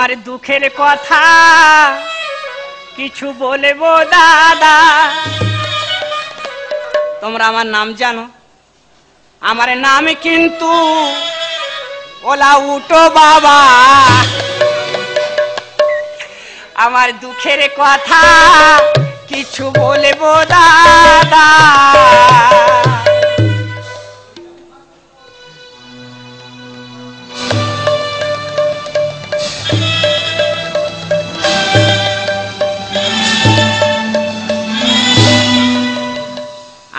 আমার দুঃখের কথা কিছু বলবো দাদা। তোমরা আমার নাম জানো, আমার নাম কিন্তু ওলা উঠো বাবা। আমার দুঃখের কথা কিছু বলবো দাদা।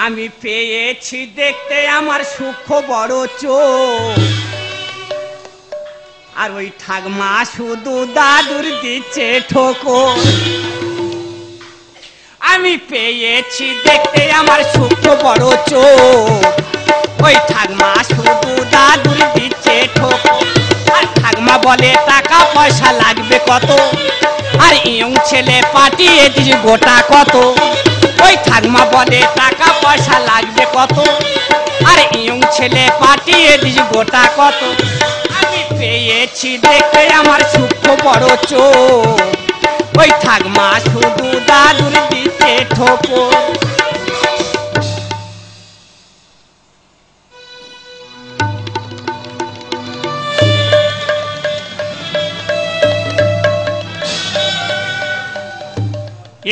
আমি পেয়েছি দেখতে আমার সূক্ষ্ম বড় চোখ, আর ওই ঠাকমা শুধু দাদুর দিচ্ছে ঠোকর। আমি পেয়েছি দেখতে আমার সূক্ষ্ম বড় চোখ, ওই ঠাকমা শুধু দাদুর দিচ্ছে ঠোকর। আর ঠাকমা বলে টাকা পয়সা লাগবে কত, আর ইয়ং ছেলে পাঠিয়ে দিস গোটা কত। ওই ঠাকমা বলে টাকা পয়সা লাগবে কত, আর ইয়ং ছেলে পাঠিয়ে দিস গোটা কত। আমি পেয়েছি দেখতে আমার সূক্ষ্ম বড় চোখ, ওই ঠাকমা শুধু দাদুর দিতে ঠোকর।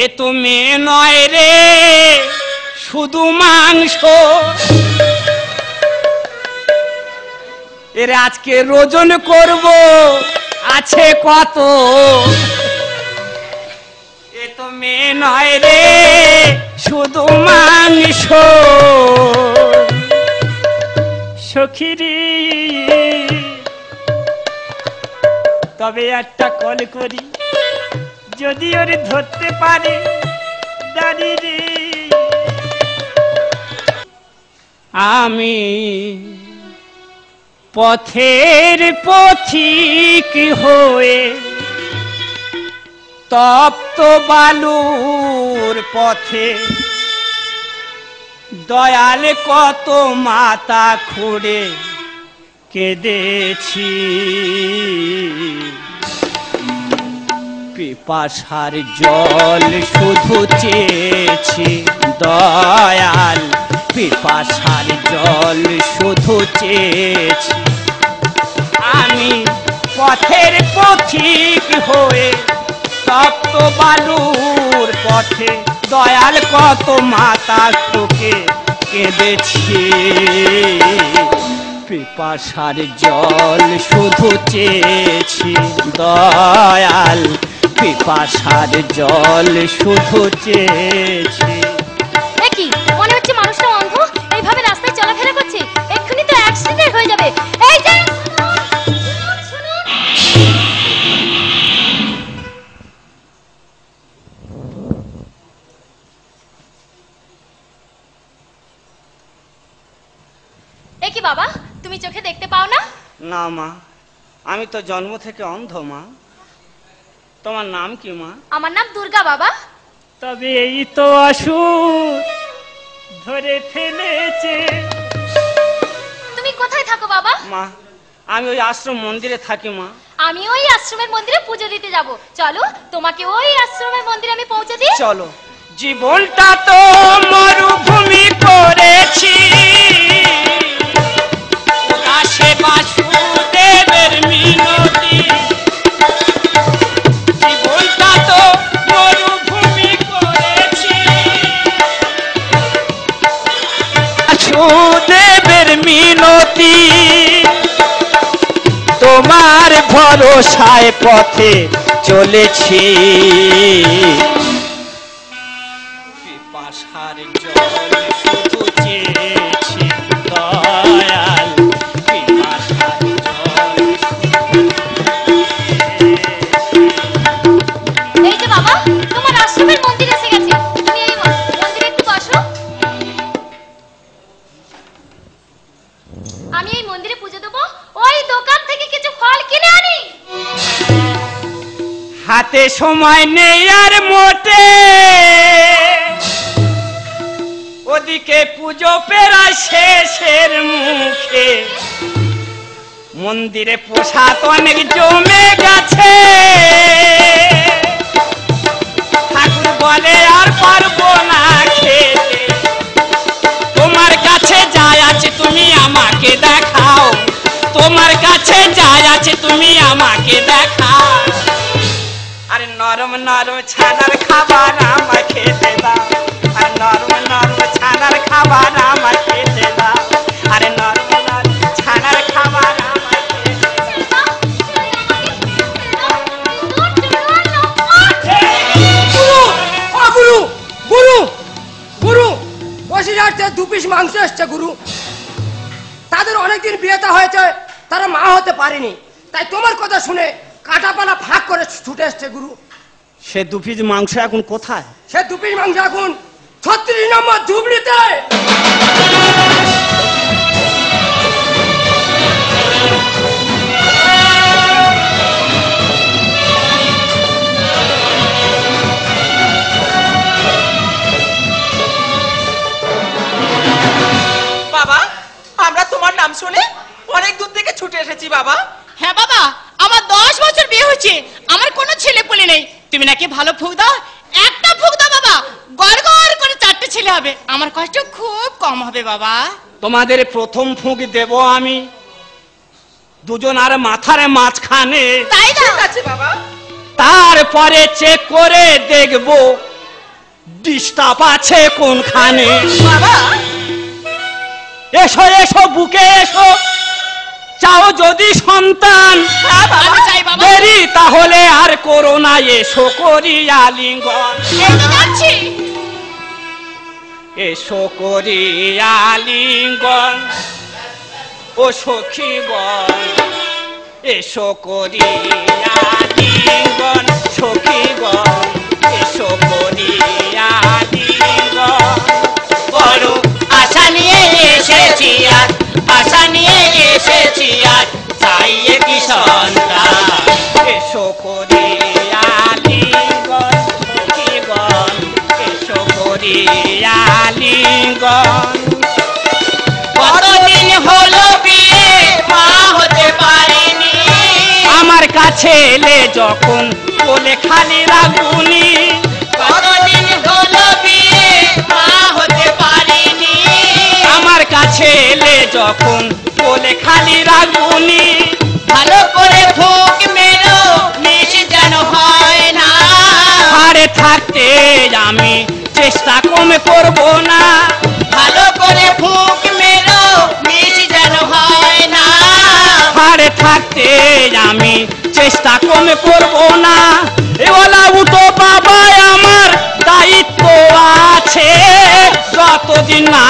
এ তো মেয়ে নয় রে শুধু মাংস, এর আজকে রোজন করব আছে কত। এ তো মেয়ে নয় রে শুধু মাংস, সখিরি তবে একটা কল করি, যদি ওরে ধরতে পারে দাঁড়িয়ে। আমি পথের পথিক হয়ে তপ্ত বালুর পথে দয়াল কত মাথা খুঁড়ে কেঁদেছি। পিপাসার জল শুধু চেয়েছি দয়াল, পিপাসার জল শুধু চেয়েছি। আমি পথের পথিক হয়ে তপ্ত বালুর পথে দয়াল কত মাথা তোকে কেঁদেছি। পিপাসার জল শুধু চেয়েছি দয়াল, পিপাসার জল শুধু চেয়েছি। কি মনে হচ্ছে মানুষটা অন্ধ, এইভাবে রাস্তায় চলাফেরা করছে, এক্ষুনি তো অ্যাক্সিডেন্ট হয়ে যাবে। এই যে কি বাবা, তুমি চোখে দেখতে পাও না? না মা, আমি তো জন্ম থেকে অন্ধ মা। তোমার নাম কি মা? আমার নাম দুর্গা বাবা। তবে এই তো অসুর ধরে ফেলেছে। তুমি কোথায় থাকো বাবা? মা আমি ওই আশ্রম মন্দিরে থাকি মা। আমি ওই আশ্রমের মন্দিরে পুজো দিতে যাব, চলো তোমাকে ওই আশ্রমের মন্দিরে আমি পৌঁছে দিই। চলো। জীবনটা তো মরুভূমি করেছি, উদাসে বাসুদেবের মিনতি। জীবনটা তো মরুভূমি করেছি, বাসুদেবের মিনতি। তোমার ভরসায় পথে চলেছি, পিপাসার জল শুধু চেয়েছি দয়াল, পিপাসার জল শুধু। এই যে বাবা, তোমার আশ্রমের মন্দির এসে গেছে, তুমি এই মন্দিরে একটু বসো। আমি এই মন্দিরে পুজো দেবো, ওই দোকান থেকে কিছু ফল কিনে আনি। হাতে সময় নেই আর মোটে, ওদিকে পুজো পেরায় শেষের মুখে। মন্দিরে প্রসাদ অনেক জমে গেছে, ঠাকুর বলে আর পারবো না খেতে। তোমার কাছে যা আছে তুমি আমাকে দেখাও, তোমার কাছে যা আছে তুমি আমাকে দেখাও। আরে নরম নরম ছানার খাবার আমাকে খেতে দাও, আরে নরম নরম ছানার খাবার আমাকে খেতে দাও, আরে নরম নরম ছানার খাবার আমাকে খেতে দাও। গুরু গুরু গুরু বসিরহাটে 2 পিস মাংস এসছে গুরু। তাদের অনেকদিন বিয়েটা হয়েছে, তারা মা হতে পারেনি, তাই তোমার কথা শুনে কাটাপালা ফাঁক করে ছুটে এসছে গুরু। সে 2 পিস মাংস এখন কোথায়? সে 2 পিস মাংস এখন 36 নম্বর ধুবড়িতে। বাবা, আমরা তোমার নাম শুনে অনেক দূর থেকে ছুটে এসেছি বাবা। হ্যাঁ বাবা, আমার 10 বছর বিয়ে হয়েছে, আমার কোনো ছেলে পুলে নেই। তুমি নাকি ভালো ফুক দাও, একটা ফুক দাও বাবা, গড় গড় করে 4টে ছেলে হবে, আমার কষ্ট খুব কম হবে বাবা। তোমাদের প্রথম ফুঁক দেব আমি, দুজন আর মাথার মাঝখানে। তাই না? ঠিক আছে বাবা। তারপরে চেক করে দেখবো ডিস্টার্ব আছে কোনখানে। বাবা, এসো এসো বুকে এসো, চাও যদি সন্তান হ্যাঁ বাবা। আমি চাই বাবা। দেরি তাহলে আর করো না, এসো করি আলিঙ্গন, এই তো যাচ্ছি। এসো করি আলিঙ্গন ও সখীগণ, এসো করি আলিঙ্গন সখীগণ, এসো করি আলিঙ্গন। বড় আশা নিয়ে এসেছি আজ, আশা নিয়ে এসেছি আজ, চাই কি সন্তান, এসো করি আলিঙ্গন সখীগণ, এসো করি আলিঙ্গন। কতদিন হলো বিয়ে মা হতে পারিনি, আমার কাছে এলে যখন বলে খালি রাগুনি। কতদিন হলো বিয়ে মা হতে পারিনি, আমার কাছে এলে যখন বলে খালি রাগুনি। ভালো করে ফুক মেরো মিশ যেন হয় না, আরে থাকতে আমি চেষ্টা কম করব না। ভালো করে ফুক মেরো মিশ যেন হয় না, আরে থাকতে আমি চেষ্টা কম করব না। এওয়ালা উঠো বাবা, আমার দায়িত্ব আছে, যতদিন না